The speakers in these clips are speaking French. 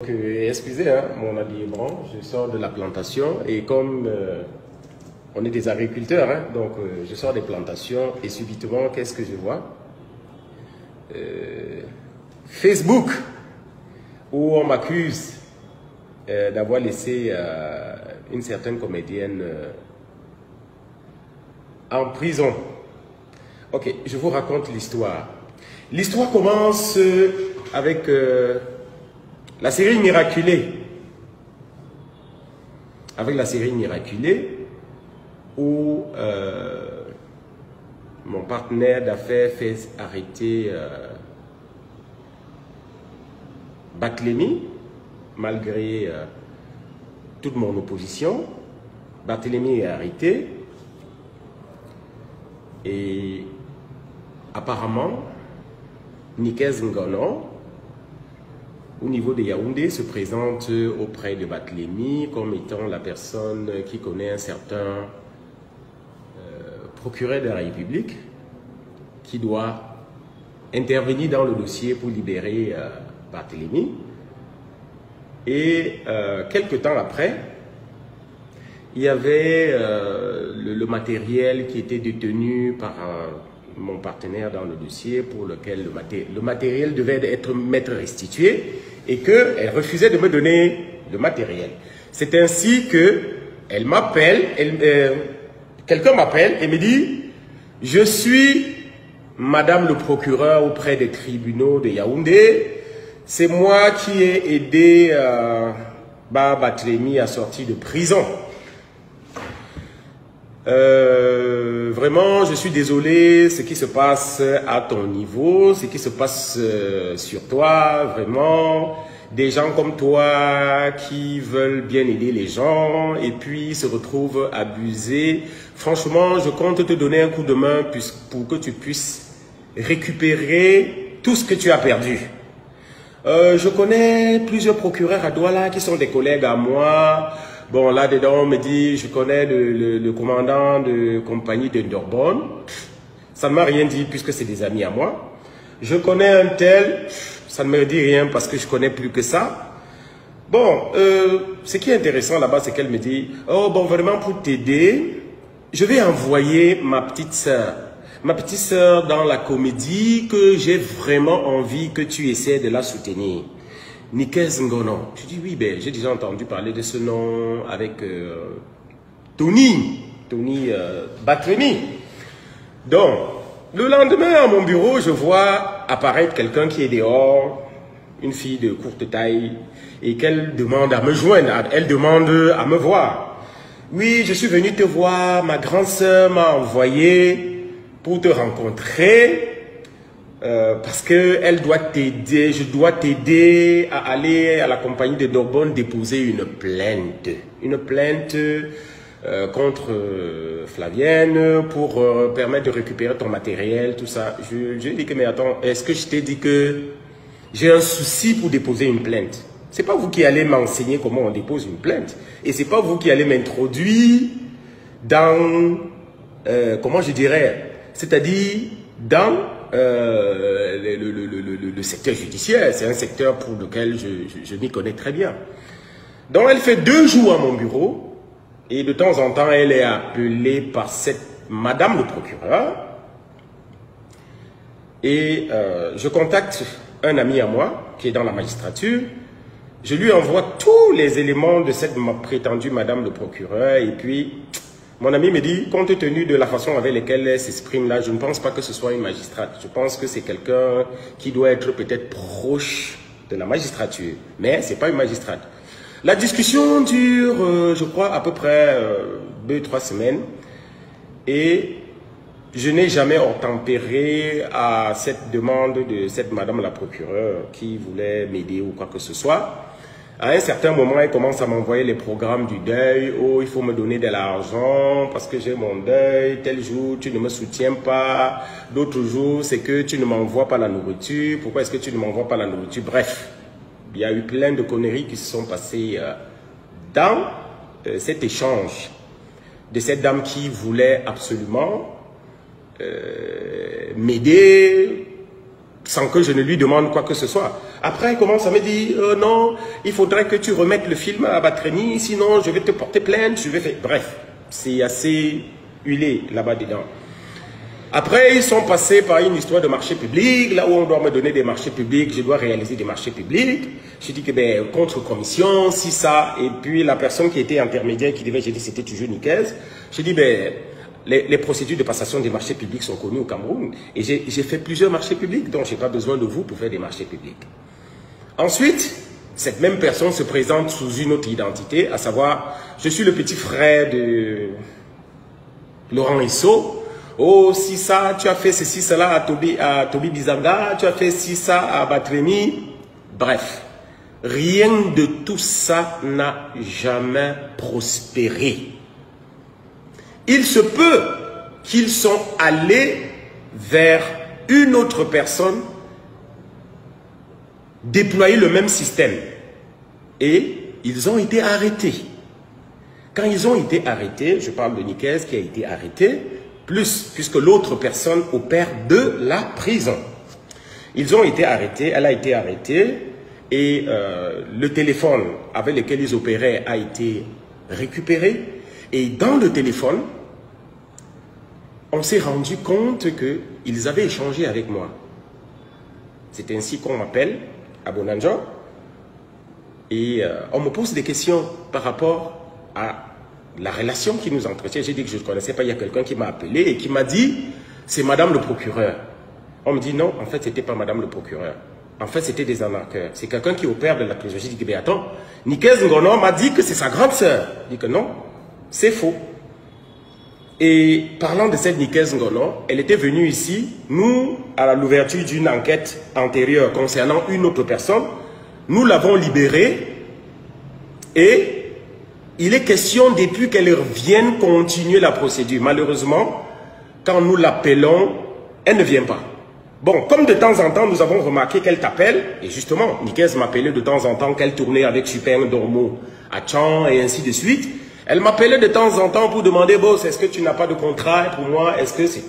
Donc, excusez hein, mon habillement, je sors de la plantation et comme on est des agriculteurs, hein, donc je sors des plantations et subitement, qu'est-ce que je vois? Facebook, où on m'accuse d'avoir laissé une certaine comédienne en prison. Ok, je vous raconte l'histoire. L'histoire commence avec la série Miraculée. Avec la série Miraculée, où mon partenaire d'affaires fait arrêter Barthélemy, malgré toute mon opposition. Barthélemy est arrêté et apparemment Nikez Ngono, au niveau de Yaoundé, se présente auprès de Barthélemy comme étant la personne qui connaît un certain procureur de la République qui doit intervenir dans le dossier pour libérer Barthélemy. Et quelque temps après, il y avait le matériel qui était détenu par mon partenaire dans le dossier pour lequel le matériel devait m'être restitué et qu'elle refusait de me donner le matériel. C'est ainsi que elle m'appelle, quelqu'un m'appelle et me dit « Je suis Madame le procureur auprès des tribunaux de Yaoundé. C'est moi qui ai aidé Barthélemy à sortir de prison. Vraiment, je suis désolé, ce qui se passe à ton niveau, ce qui se passe sur toi, vraiment, des gens comme toi qui veulent bien aider les gens et puis se retrouvent abusés. Franchement, je compte te donner un coup de main pour que tu puisses récupérer tout ce que tu as perdu. Je connais plusieurs procureurs à Douala qui sont des collègues à moi. Bon, là-dedans, on me dit, je connais le commandant de compagnie de Ndorbonne. Ça ne m'a rien dit puisque c'est des amis à moi. Je connais un tel, ça ne me dit rien parce que je connais plus que ça. Bon, ce qui est intéressant là-bas, c'est qu'elle me dit, oh bon, vraiment pour t'aider, je vais envoyer ma petite sœur. Ma petite sœur dans la comédie que j'ai vraiment envie que tu essaies de la soutenir. Nikez Ngono. Je dis oui, ben, j'ai déjà entendu parler de ce nom avec Tony Barthélemy. Donc, le lendemain à mon bureau, je vois apparaître quelqu'un qui est dehors, une fille de courte taille, et qu'elle demande à me joindre, elle demande à me voir. Oui, je suis venu te voir, ma grande sœur m'a envoyé pour te rencontrer. Parce qu'elle doit t'aider, je dois t'aider à aller à la compagnie de Ndorbonne déposer une plainte. Une plainte contre Flavienne pour permettre de récupérer ton matériel, tout ça. Je dis que, mais attends, est-ce que je t'ai dit que j'ai un souci pour déposer une plainte? C'est pas vous qui allez m'enseigner comment on dépose une plainte. Et c'est pas vous qui allez m'introduire dans, comment je dirais, c'est-à-dire dans le secteur judiciaire. C'est un secteur pour lequel je m'y connais très bien. Donc elle fait 2 jours à mon bureau et de temps en temps elle est appelée par cette madame le procureur et je contacte un ami à moi qui est dans la magistrature. Je lui envoie tous les éléments de cette prétendue madame le procureur et puis mon ami me dit, compte tenu de la façon avec laquelle elle s'exprime là, je ne pense pas que ce soit une magistrate. Je pense que c'est quelqu'un qui doit être peut-être proche de la magistrature. Mais ce n'est pas une magistrate. La discussion dure, je crois, à peu près 2-3 semaines. Et je n'ai jamais obtempéré à cette demande de cette madame la procureure qui voulait m'aider ou quoi que ce soit. À un certain moment, elle commence à m'envoyer les programmes du deuil. Oh, il faut me donner de l'argent parce que j'ai mon deuil. Tel jour, tu ne me soutiens pas. D'autres jours, c'est que tu ne m'envoies pas la nourriture. Pourquoi est-ce que tu ne m'envoies pas la nourriture? Bref, il y a eu plein de conneries qui se sont passées dans cet échange de cette dame qui voulait absolument m'aider sans que je ne lui demande quoi que ce soit. Après, il commence à me dire, non, il faudrait que tu remettes le film à Batremi, sinon je vais te porter plainte, je vais faire... Bref, c'est assez huilé là-bas dedans. Après, ils sont passés par une histoire de marché public, là où on doit me donner des marchés publics, je dois réaliser des marchés publics. Je dis que, ben, contre-commission, si ça, et puis la personne qui était intermédiaire, qui devait, j'ai dit, c'était toujours Nikez. Je dis, ben, les procédures de passation des marchés publics sont connues au Cameroun, et j'ai fait plusieurs marchés publics, donc je n'ai pas besoin de vous pour faire des marchés publics. Ensuite, cette même personne se présente sous une autre identité, à savoir, je suis le petit frère de Laurent Isso. Oh, si ça, tu as fait ceci, cela à Toby Bizanga, tu as fait ci, ça à Batremi. Bref, rien de tout ça n'a jamais prospéré. Il se peut qu'ils sont allés vers une autre personne déployer le même système. Et ils ont été arrêtés. Quand ils ont été arrêtés, je parle de Nikez qui a été arrêté, puisque l'autre personne opère de la prison. Ils ont été arrêtés, elle a été arrêtée, et le téléphone avec lequel ils opéraient a été récupéré. Et dans le téléphone, on s'est rendu compte qu'ils avaient échangé avec moi. C'est ainsi qu'on m'appelle à Bonanjo. Et on me pose des questions par rapport à la relation qui nous entretient. J'ai dit que je ne connaissais pas. Il y a quelqu'un qui m'a appelé et qui m'a dit, c'est madame le procureur. On me dit non, en fait, c'était pas madame le procureur. En fait, c'était des arnaqueurs. C'est quelqu'un qui opère de la prison. J'ai dit, mais attends, Nikez Ngono m'a dit que c'est sa grande sœur. Il dit que non, c'est faux. Et parlant de cette Nikez Ngono, elle était venue ici, nous, à l'ouverture d'une enquête antérieure concernant une autre personne, nous l'avons libérée et il est question depuis qu'elle revienne continuer la procédure. Malheureusement, quand nous l'appelons, elle ne vient pas. Bon, comme de temps en temps, nous avons remarqué qu'elle t'appelle, et justement, Nikez m'appelait de temps en temps qu'elle tournait avec Super Dormo à Tchan et ainsi de suite. Elle m'appelait de temps en temps pour demander, boss, est-ce que tu n'as pas de contrat pour moi? Est-ce que c'est...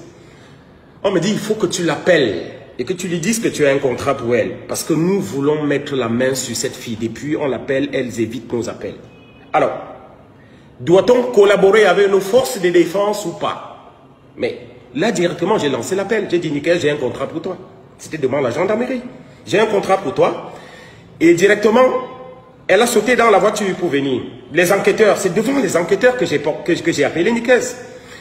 On me dit, il faut que tu l'appelles et que tu lui dises que tu as un contrat pour elle. Parce que nous voulons mettre la main sur cette fille. Depuis, on l'appelle, elles évitent nos appels. Alors, doit-on collaborer avec nos forces de défense ou pas? Mais là, directement, j'ai lancé l'appel. J'ai dit, Nikez, j'ai un contrat pour toi. C'était devant la gendarmerie. J'ai un contrat pour toi. Et directement, elle a sauté dans la voiture pour venir. Les enquêteurs, c'est devant les enquêteurs que j'ai appelé Nikez.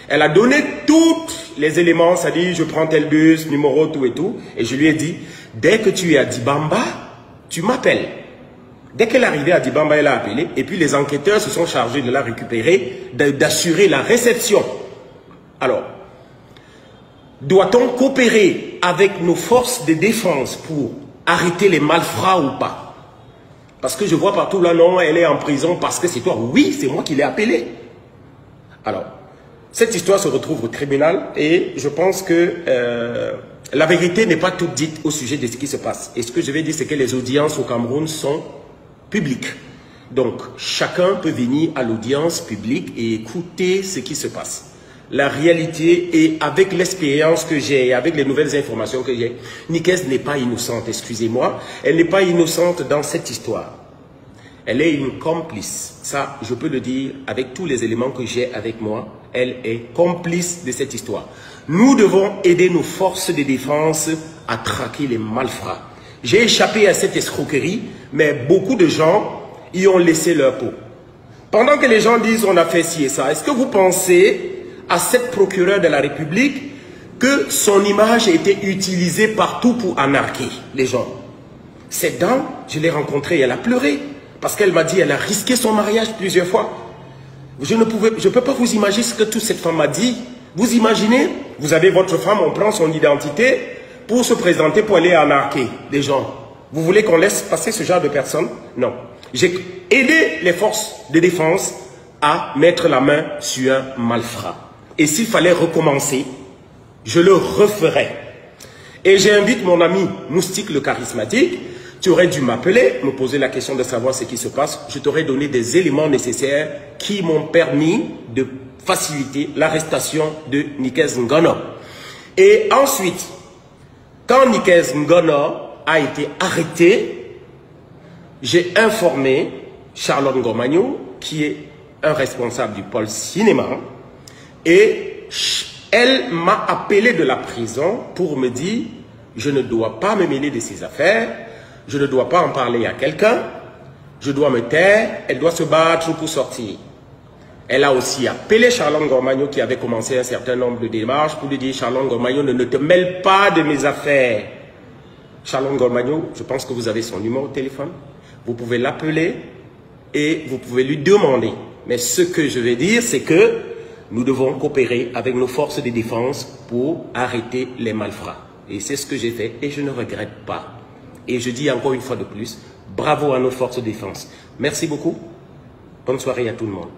Elle a donné tous les éléments, c'est-à-dire je prends tel bus, numéro, tout et tout. Et je lui ai dit, dès que tu es à Dibamba, tu m'appelles. Dès qu'elle est arrivée à Dibamba, elle a appelé. Et puis les enquêteurs se sont chargés de la récupérer, d'assurer la réception. Alors, doit-on coopérer avec nos forces de défense pour arrêter les malfrats ou pas? Parce que je vois partout là, non, elle est en prison parce que c'est toi. Oui, c'est moi qui l'ai appelée. Alors, cette histoire se retrouve au tribunal et je pense que la vérité n'est pas toute dite au sujet de ce qui se passe. Et ce que je vais dire, c'est que les audiences au Cameroun sont publiques. Donc, chacun peut venir à l'audience publique et écouter ce qui se passe. La réalité, et avec l'expérience que j'ai, avec les nouvelles informations que j'ai, Nikez n'est pas innocente, excusez-moi. Elle n'est pas innocente dans cette histoire. Elle est une complice. Ça, je peux le dire avec tous les éléments que j'ai avec moi. Elle est complice de cette histoire. Nous devons aider nos forces de défense à traquer les malfrats. J'ai échappé à cette escroquerie, mais beaucoup de gens y ont laissé leur peau. Pendant que les gens disent on a fait ci et ça, est-ce que vous pensez à cette procureure de la République que son image a été utilisée partout pour anarquer les gens? Cette dame, je l'ai rencontrée, elle a pleuré parce qu'elle m'a dit qu'elle a risqué son mariage plusieurs fois. Je ne peux pas vous imaginer ce que toute cette femme m'a dit. Vous imaginez, vous avez votre femme, on prend son identité pour se présenter, pour aller anarquer les gens. Vous voulez qu'on laisse passer ce genre de personnes? Non. J'ai aidé les forces de défense à mettre la main sur un malfrat. Et s'il fallait recommencer, je le referai. Et j'invite mon ami Moustique le charismatique. Tu aurais dû m'appeler, me poser la question de savoir ce qui se passe. Je t'aurais donné des éléments nécessaires qui m'ont permis de faciliter l'arrestation de Nikez Ngono. Et ensuite, quand Nikez Ngono a été arrêté, j'ai informé Charlotte Ngor-Magno, qui est un responsable du pôle cinéma, et elle m'a appelé de la prison pour me dire « Je ne dois pas me mêler de ces affaires, je ne dois pas en parler à quelqu'un, je dois me taire, elle doit se battre pour sortir. » Elle a aussi appelé Charlotte Ngor-Magno qui avait commencé un certain nombre de démarches pour lui dire « Charlotte Ngor-Magno, ne te mêle pas de mes affaires. » Charlotte Ngor-Magno, je pense que vous avez son numéro de téléphone. Vous pouvez l'appeler et vous pouvez lui demander. Mais ce que je vais dire, c'est que nous devons coopérer avec nos forces de défense pour arrêter les malfrats. Et c'est ce que j'ai fait et je ne regrette pas. Et je dis encore une fois de plus, bravo à nos forces de défense. Merci beaucoup. Bonne soirée à tout le monde.